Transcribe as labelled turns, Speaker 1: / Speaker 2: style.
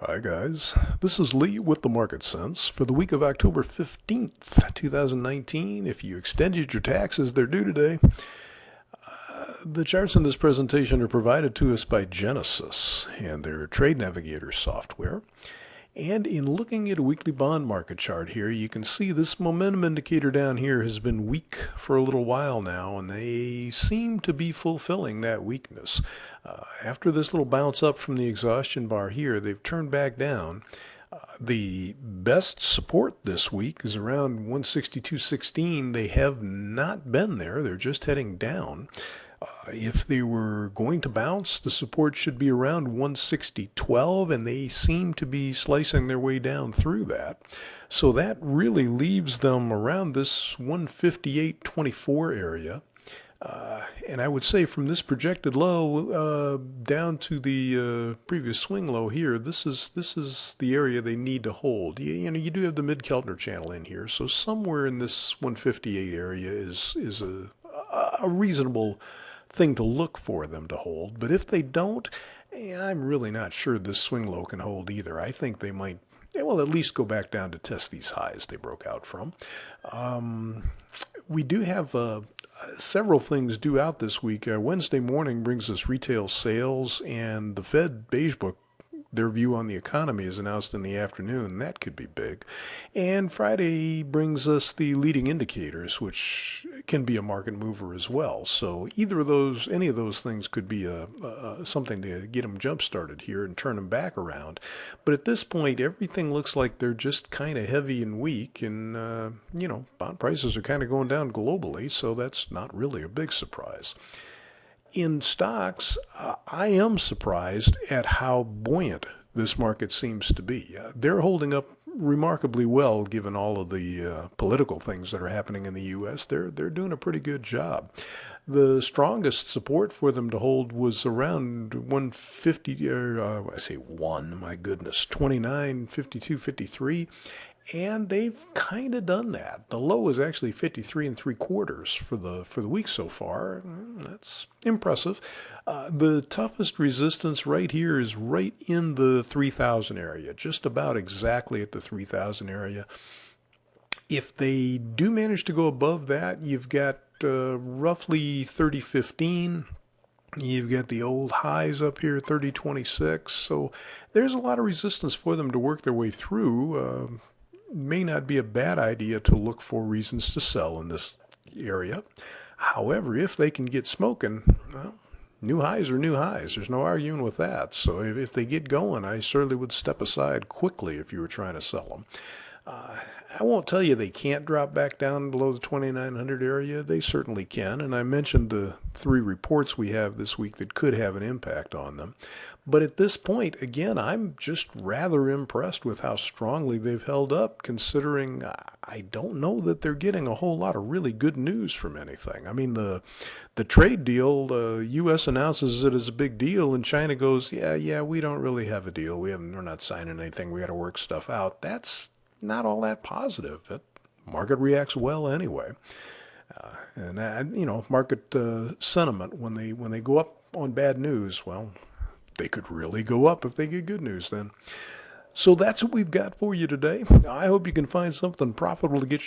Speaker 1: Hi guys, this is Lee with the Market Sense for the week of October 15th, 2019. If you extended your taxes, they're due today. The charts in this presentation are provided to us by Gettess and their Trade Navigator software. And in looking at a weekly bond market chart here, you can see this momentum indicator down here has been weak for a little while now, and they seem to be fulfilling that weakness. After this little bounce up from the exhaustion bar here, they've turned back down. The best support this week is around 162.16. They have not been there. They're just heading down. If they were going to bounce, the support should be around 160.12, and they seem to be slicing their way down through that. So that really leaves them around this 158.24 area. And I would say from this projected low down to the previous swing low here, this is the area they need to hold. You do have the mid-Keltner channel in here, so somewhere in this 158 area is a reasonable thing to look for them to hold. But if they don't, I'm really not sure this swing low can hold either. I think they might, well, at least go back down to test these highs they broke out from. We do have several things due out this week. Wednesday morning brings us retail sales, and the Fed Beige Book, their view on the economy, is announced in the afternoon. That could be big. And Friday brings us the leading indicators, which can be a market mover as well. So either of those, any of those things could be something to get them jump started here and turn them back around. But at this point, everything looks like they're just kind of heavy and weak, and bond prices are kind of going down globally, so that's not really a big surprise. In stocks, I am surprised at how buoyant this market seems to be. They're holding up remarkably well given all of the political things that are happening in the U.S. They're doing a pretty good job. The strongest support for them to hold was around 150, I say one, my goodness, 29, 52, 53. And they've kind of done that. The low is actually 53 3/4 for the week so far. That's impressive. The toughest resistance right here is right in the 3,000 area, just about exactly at the 3,000 area. If they do manage to go above that, you've got roughly 30.15. You've got the old highs up here, 30.26. So there's a lot of resistance for them to work their way through. May not be a bad idea to look for reasons to sell in this area. However, if they can get smoking, well, new highs are new highs. There's no arguing with that. So if they get going, I certainly would step aside quickly if you were trying to sell them. I won't tell you they can't drop back down below the 2,900 area. They certainly can, and I mentioned the 3 reports we have this week that could have an impact on them. But at this point, again, I'm just rather impressed with how strongly they've held up, considering I don't know that they're getting a whole lot of really good news from anything. I mean, the trade deal, the U.S. announces it as a big deal, and China goes, yeah, we don't really have a deal. We're not signing anything. We got to work stuff out. That's not all that positive. The market reacts well anyway. Market sentiment, when they go up on bad news, well, they could really go up if they get good news then. So that's what we've got for you today. I hope you can find something profitable to get